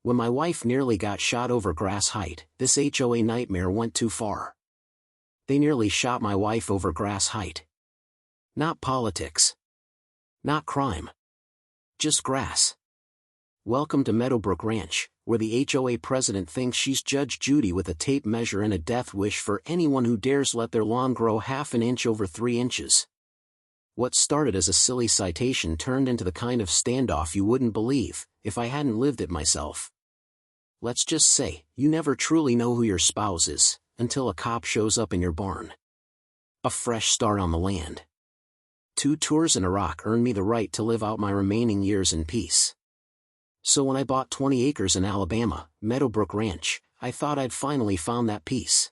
When my wife nearly got shot over grass height, this HOA nightmare went too far. They nearly shot my wife over grass height. Not politics. Not crime. Just grass. Welcome to Meadowbrook Ranch, where the HOA president thinks she's Judge Judy with a tape measure and a death wish for anyone who dares let their lawn grow half an inch over 3 inches. What started as a silly citation turned into the kind of standoff you wouldn't believe, if I hadn't lived it myself. Let's just say, you never truly know who your spouse is, until a cop shows up in your barn. A fresh start on the land. 2 tours in Iraq earned me the right to live out my remaining years in peace. So when I bought 20 acres in Alabama, Meadowbrook Ranch, I thought I'd finally found that peace.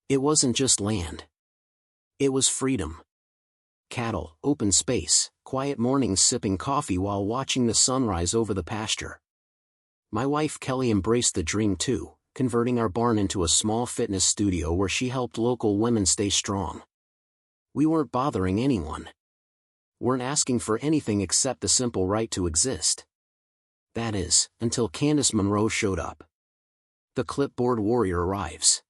It wasn't just land. It was freedom. Cattle, open space, quiet mornings sipping coffee while watching the sunrise over the pasture. My wife Kelly embraced the dream too, converting our barn into a small fitness studio where she helped local women stay strong. We weren't bothering anyone. Weren't asking for anything except the simple right to exist. That is, until Candace Monroe showed up. The clipboard warrior arrives.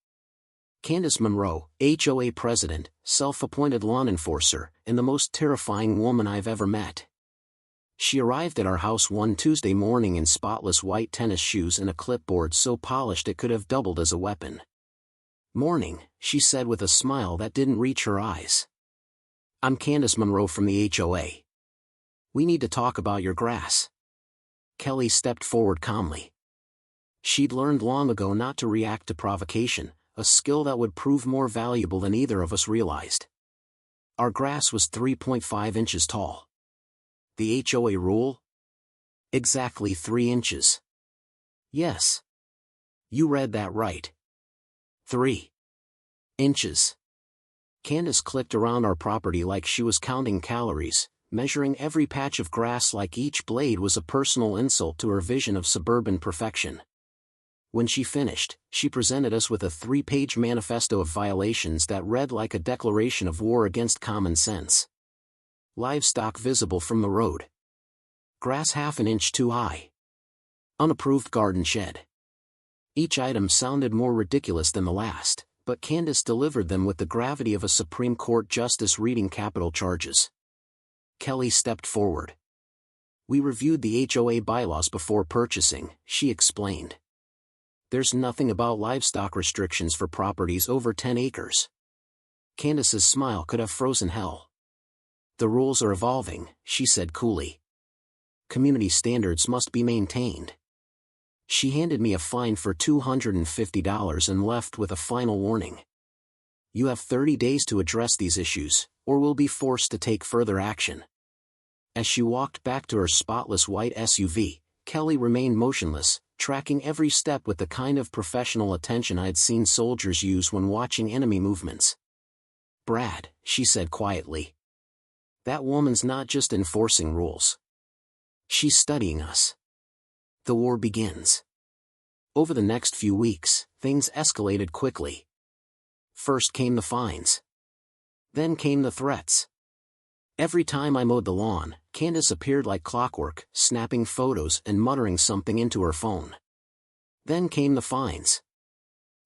Candace Monroe, HOA president, self-appointed lawn enforcer, and the most terrifying woman I've ever met. She arrived at our house one Tuesday morning in spotless white tennis shoes and a clipboard so polished it could have doubled as a weapon. "Morning," she said with a smile that didn't reach her eyes. "I'm Candace Monroe from the HOA. We need to talk about your grass." Kelly stepped forward calmly. She'd learned long ago not to react to provocation, a skill that would prove more valuable than either of us realized. Our grass was 3.5 inches tall. The HOA rule? Exactly 3 inches. Yes. You read that right. 3 inches. Candace clicked around our property like she was counting calories, measuring every patch of grass like each blade was a personal insult to her vision of suburban perfection. When she finished, she presented us with a 3-page manifesto of violations that read like a declaration of war against common sense. Livestock visible from the road. Grass half an inch too high. Unapproved garden shed. Each item sounded more ridiculous than the last, but Candace delivered them with the gravity of a Supreme Court justice reading capital charges. Kelly stepped forward. "We reviewed the HOA bylaws before purchasing," she explained. "There's nothing about livestock restrictions for properties over 10 acres. Candace's smile could have frozen hell. "The rules are evolving," she said coolly. "Community standards must be maintained." She handed me a fine for $250 and left with a final warning. "You have 30 days to address these issues, or we'll be forced to take further action." As she walked back to her spotless white SUV, Kelly remained motionless, tracking every step with the kind of professional attention I'd seen soldiers use when watching enemy movements. "Brad," she said quietly. "That woman's not just enforcing rules. She's studying us." The war begins. Over the next few weeks, things escalated quickly. First came the fines. Then came the threats. Every time I mowed the lawn, Candace appeared like clockwork, snapping photos and muttering something into her phone. Then came the fines.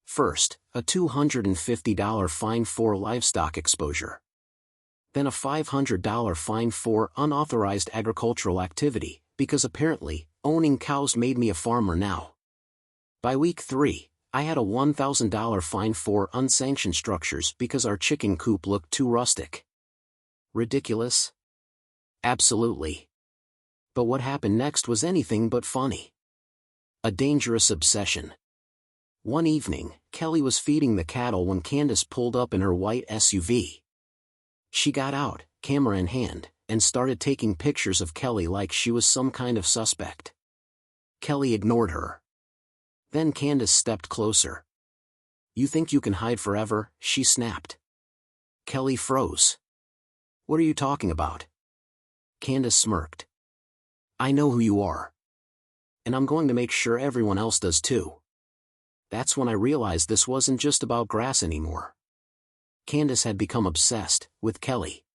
First, a $250 fine for livestock exposure. Then a $500 fine for unauthorized agricultural activity, because apparently, owning cows made me a farmer now. By week 3, I had a $1,000 fine for unsanctioned structures because our chicken coop looked too rustic. Ridiculous? Absolutely. But what happened next was anything but funny. A dangerous obsession. One evening, Kelly was feeding the cattle when Candace pulled up in her white SUV. She got out, camera in hand, and started taking pictures of Kelly like she was some kind of suspect. Kelly ignored her. Then Candace stepped closer. "You think you can hide forever?" she snapped. Kelly froze. "What are you talking about?" Candace smirked. "I know who you are. And I'm going to make sure everyone else does too." That's when I realized this wasn't just about grass anymore. Candace had become obsessed with Kelly.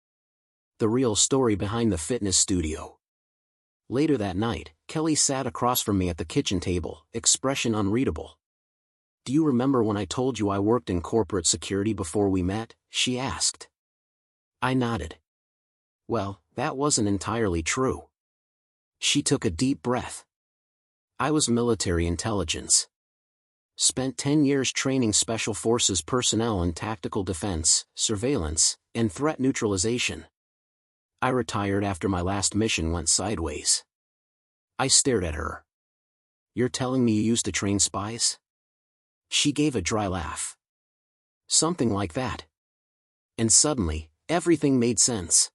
The real story behind the fitness studio. Later that night, Kelly sat across from me at the kitchen table, expression unreadable. "Do you remember when I told you I worked in corporate security before we met?" she asked. I nodded. Well, that wasn't entirely true. She took a deep breath. I was military intelligence. Spent 10 years training special forces personnel in tactical defense, surveillance, and threat neutralization. I retired after my last mission went sideways. I stared at her. "You're telling me you used to train spies?" She gave a dry laugh. "Something like that." And suddenly, everything made sense.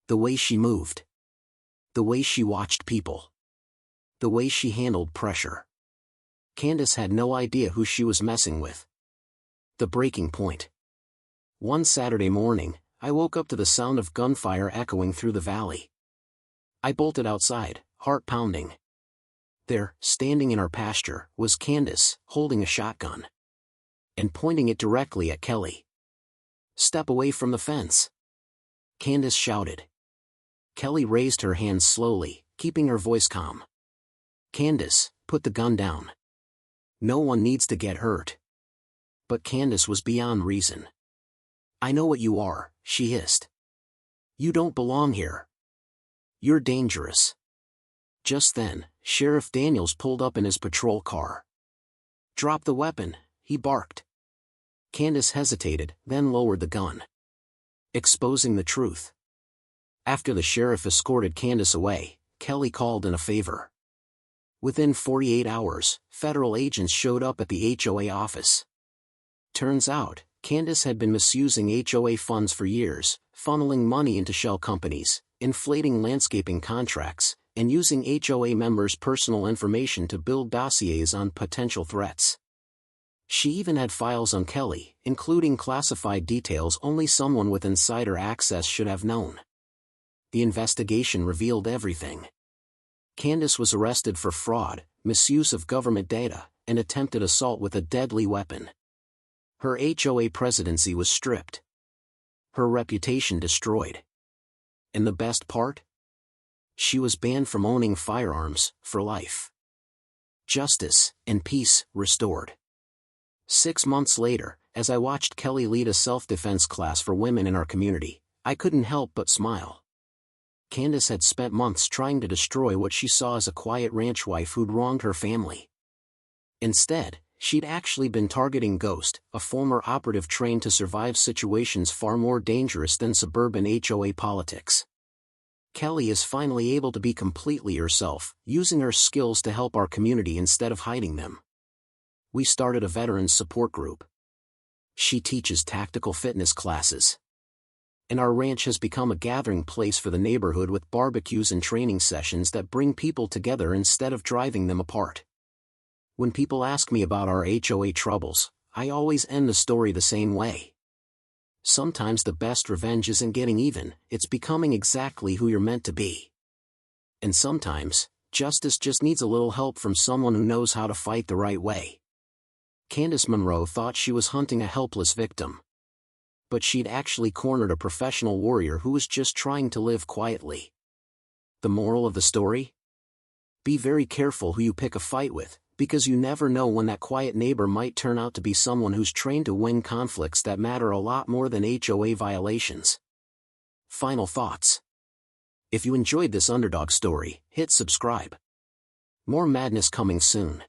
The way she moved. The way she watched people. The way she handled pressure. Candace had no idea who she was messing with. The breaking point. One Saturday morning, I woke up to the sound of gunfire echoing through the valley. I bolted outside, heart pounding. There, standing in our pasture, was Candace, holding a shotgun. And pointing it directly at Kelly. "Step away from the fence," Candace shouted. Kelly raised her hands slowly, keeping her voice calm. "Candace, put the gun down. No one needs to get hurt." But Candace was beyond reason. "I know what you are," she hissed. "You don't belong here. You're dangerous." Just then, Sheriff Daniels pulled up in his patrol car. "Drop the weapon," he barked. Candace hesitated, then lowered the gun. Exposing the truth. After the sheriff escorted Candace away, Kelly called in a favor. Within 48 hours, federal agents showed up at the HOA office. Turns out, Candace had been misusing HOA funds for years, funneling money into shell companies, inflating landscaping contracts, and using HOA members' personal information to build dossiers on potential threats. She even had files on Kelly, including classified details only someone with insider access should have known. The investigation revealed everything. Candace was arrested for fraud, misuse of government data, and attempted assault with a deadly weapon. Her HOA presidency was stripped. Her reputation destroyed. And the best part? She was banned from owning firearms, for life. Justice and peace restored. 6 months later, as I watched Kelly lead a self-defense class for women in our community, I couldn't help but smile. Candace had spent months trying to destroy what she saw as a quiet ranch wife who'd wronged her family. Instead, she'd actually been targeting Ghost, a former operative trained to survive situations far more dangerous than suburban HOA politics. Kelly is finally able to be completely herself, using her skills to help our community instead of hiding them. We started a veterans support group. She teaches tactical fitness classes. And our ranch has become a gathering place for the neighborhood with barbecues and training sessions that bring people together instead of driving them apart. When people ask me about our HOA troubles, I always end the story the same way. Sometimes the best revenge isn't getting even, it's becoming exactly who you're meant to be. And sometimes, justice just needs a little help from someone who knows how to fight the right way. Candace Monroe thought she was hunting a helpless victim. But she'd actually cornered a professional warrior who was just trying to live quietly. The moral of the story? Be very careful who you pick a fight with, because you never know when that quiet neighbor might turn out to be someone who's trained to win conflicts that matter a lot more than HOA violations. Final thoughts. If you enjoyed this underdog story, hit subscribe. More madness coming soon.